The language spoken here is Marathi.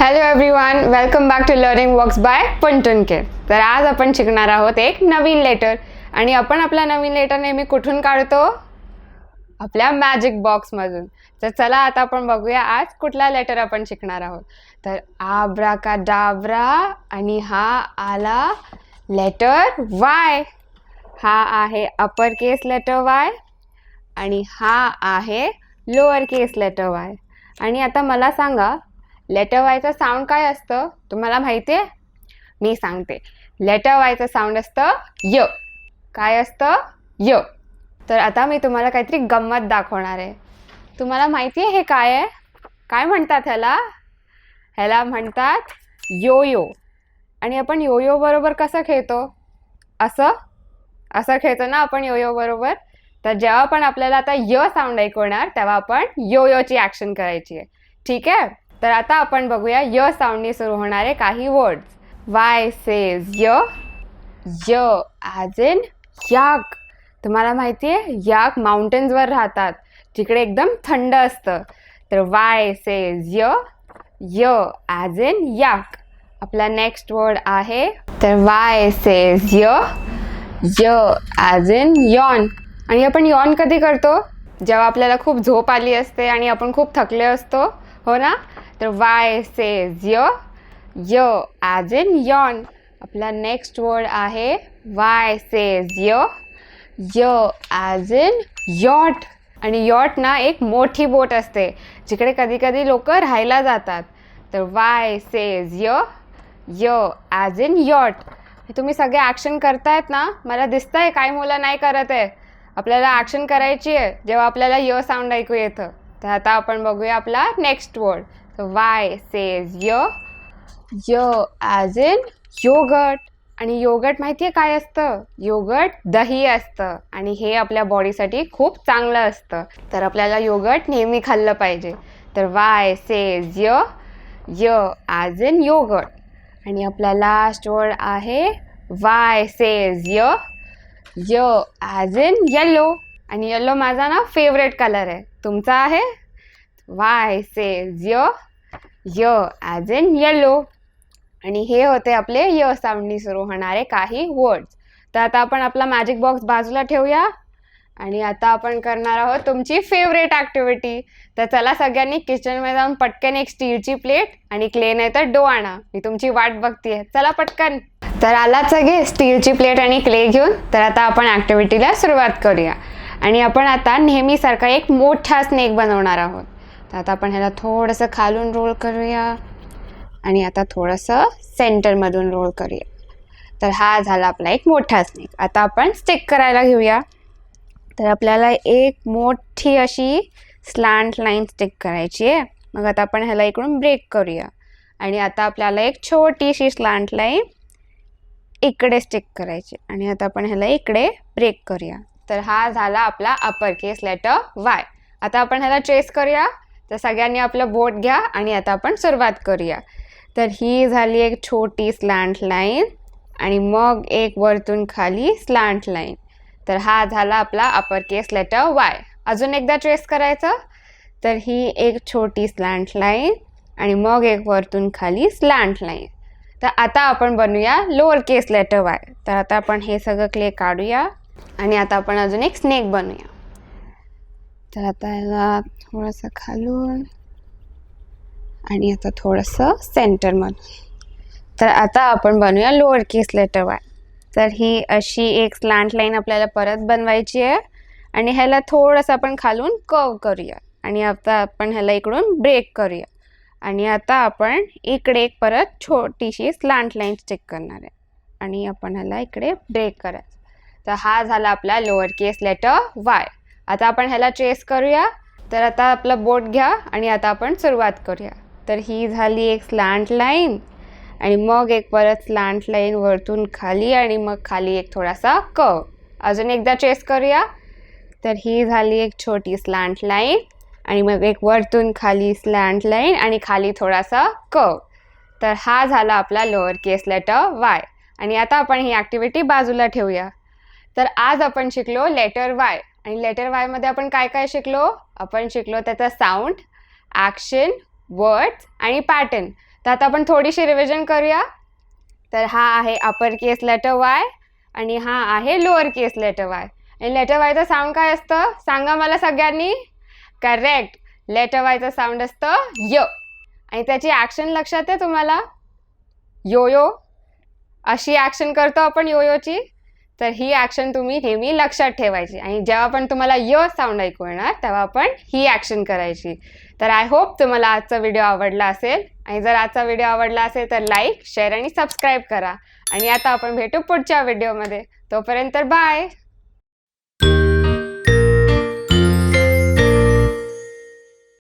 Hello everyone, welcome back to learning works by Pantoon kids. तर आज आपण शिकणार आहोत एक नवीन लेटर. आणि आपण आपला नवीन लेटर नेहमी कुठून काढतो? आपल्या मॅजिक बॉक्समधून. तर चला आता आपण बघूया आज कुठला लेटर आपण शिकणार आहोत. तर आब्राकाडाब्रा आणि हा आला लेटर वाय. हा आहे अपर केस लेटर वाय आणि हा आहे लोअर केस लेटर वाय. आणि आता मला सांगा, लेटर वायचं साऊंड काय असतं तुम्हाला माहिती आहे? मी सांगते. लेटर वायचं साऊंड असतं य. काय असतं? य. तर आता मी तुम्हाला काहीतरी गंमत दाखवणार आहे. तुम्हाला माहिती आहे हे काय आहे? काय म्हणतात ह्याला? ह्याला म्हणतात योयो. आणि आपण योयो बरोबर कसं खेळतो? असं खेळतो ना आपण योयो बरोबर. तर जेव्हा पण आपल्याला आता य साऊंड ऐकवणार तेव्हा आपण योयोची ॲक्शन करायची आहे. ठीक आहे? तर आता आपण बघूया य साऊंडनी सुरू होणारे काही words. Y says Y. Y as in याक. तुम्हाला माहिती आहे याक माउंटेन्सवर राहतात, जिकडे एकदम थंड असतं. तर Y says Y. Y as in याक. आपला नेक्स्ट वर्ड आहे तर Y says Y. Y as in Yon. आणि आपण यॉन कधी करतो? जेव्हा आपल्याला खूप झोप आली असते आणि आपण खूप थकले असतो, हो ना? तर Y says Y. Y as in Yon. आपला नेक्स्ट वर्ड आहे Y says Y. Y as in yacht. आणि यॉट ना एक मोठी बोट असते, जिकडे कधी कधी लोक राहायला जातात. तर Y says Y. Y as in yacht. तुम्ही सगळे ॲक्शन करतायत ना? मला दिसतंय काही मुलं नाही करत आहे. आपल्याला ॲक्शन करायची आहे जेव्हा आपल्याला य साऊंड ऐकू येतं. तर आता आपण बघूया आपला नेक्स्ट वर्ड. तर Y says Y. Y as in yogurt. आणि योगर्ट माहिती आहे काय असतं? योगर्ट दही असतं आणि हे आपल्या बॉडीसाठी खूप चांगलं असतं. तर आपल्याला योगर्ट नेहमी खाल्लं पाहिजे. तर Y says Y. Y as in yogurt. आणि आपला लास्ट वर्ड आहे Y says Y. Y as in yellow. आणि येलो माझा ना फेवरेट कलर आहे. तुमचा आहे? Y says Y. Y as in yellow. आणि हे होते आपले य साऊंडनी सुरू होणारे काही वर्ड्स. तर आता आपण आपला मॅजिक बॉक्स बाजूला ठेवूया आणि आता आपण करणार आहोत तुमची फेवरेट ॲक्टिव्हिटी. तर चला सगळ्यांनी किचनमध्ये जाऊन पटकन एक स्टीलची प्लेट आणि क्ले नाही तर डो आणा. मी तुमची वाट बघतीये. चला पटकन. तर आलात सगळे स्टीलची प्लेट आणि क्ले घेऊन. तर आता आपण ॲक्टिव्हिटीला सुरुवात करूया. आणि आपण आता नेहमीसारखा एक मोठा स्नेक बनवणार आहोत. तर आता आपण ह्याला थोडंसं खालून रोल करूया आणि आता थोडंसं सेंटरमधून रोल करूया. तर हा झाला आपला एक मोठा स्नेक. आता आपण स्टिक करायला घेऊया. तर आपल्याला एक मोठी अशी स्लॅन्ट लाईन स्टिक करायची आहे. मग आता आपण ह्याला इकडून ब्रेक करूया. आणि आता आपल्याला एक छोटीशी स्लॅन्ट लाईन इकडे स्टिक करायची आणि आता आपण ह्याला इकडे ब्रेक करूया. तर हा झाला आपला अपर केस लेटर वाय. आता आपण ह्याला ट्रेस करूया. तर सगळ्यांनी आपलं बोट घ्या आणि आता आपण सुरुवात करूया. तर ही झाली एक छोटी स्लॅन्ट लाईन आणि मग एक वरतून खाली स्लॅन्ट लाईन. तर हा झाला आपला अपर केस लेटर वाय. अजून एकदा ट्रेस करायचं. तर ही एक छोटी स्लॅन्ट लाईन आणि मग एक वरतून खाली स्लॅन्ट लाईन. तर आता आपण बनवूया लोअर केस लेटर वाय. तर आता आपण हे सगळं क्ले काढूया आणि आता आपण अजून एक स्नेक बनवूया. तर आता याला थोडंसं खालून आणि आता थोडंसं सेंटरमधून. तर आता आपण बनवूया लोअर केस लेटर वाय. तर ही अशी एक स्लॅन्ट लाईन आपल्याला परत बनवायची आहे आणि ह्याला थोडंसं आपण खालून कर्व करूया आणि आता आपण ह्याला इकडून ब्रेक करूया. आणि आता आपण इकडे एक परत छोटीशी स्लॅन्ट लाईन स्टिक करणार आहे आणि आपण ह्याला इकडे ब्रेक करायचं. तर हा झाला आपला लोअर केस लेटर वाय. आता आपण ह्याला ट्रेस करूया. तर आता आपलं बोट घ्या आणि आता आपण सुरुवात करूया. तर ही झाली एक स्लॅन्ट लाईन आणि मग एक परत स्लॅन्ट लाईन वरतून खाली आणि मग खाली एक थोडासा कर्व. अजून एकदा ट्रेस करूया. तर ही झाली एक छोटी स्लॅन्ट लाईन आणि मग एक वरतून खाली स्लॅन्ट लाईन आणि खाली थोडासा कर्व. तर हा झाला आपला लोअर केस लेटर वाय. आणि आता आपण ही ॲक्टिव्हिटी बाजूला ठेवूया. तर आज आपण शिकलो लेटर वाय. आणि लेटर वायमध्ये आपण काय काय शिकलो? आपण शिकलो त्याचा साऊंड, ॲक्शन, वर्ड्स आणि पॅटर्न. तर आता आपण थोडीशी रिव्हिजन करूया. तर हा आहे अपर केस लेटर वाय आणि हा आहे लोअर केस लेटर वाय. आणि लेटर वायचं साऊंड काय असतं सांगा मला सगळ्यांनी. करेक्ट, लेटर वायचं साऊंड असतं य. आणि त्याची ॲक्शन लक्षात आहे तुम्हाला? योयो, अशी ॲक्शन करतो आपण योयोची. तर ही ॲक्शन तुम्ही नेहमी लक्षात ठेवायची आणि जेव्हा पण तुम्हाला य साऊंड ऐकू येणार तेव्हा आपण ही ॲक्शन करायची. तर आय होप तुम्हाला आजचा व्हिडिओ आवडला असेल. आणि जर आजचा व्हिडिओ आवडला असेल तर लाईक, शेअर आणि सबस्क्राईब करा. आणि आता आपण भेटू पुढच्या व्हिडिओमध्ये. तोपर्यंत बाय.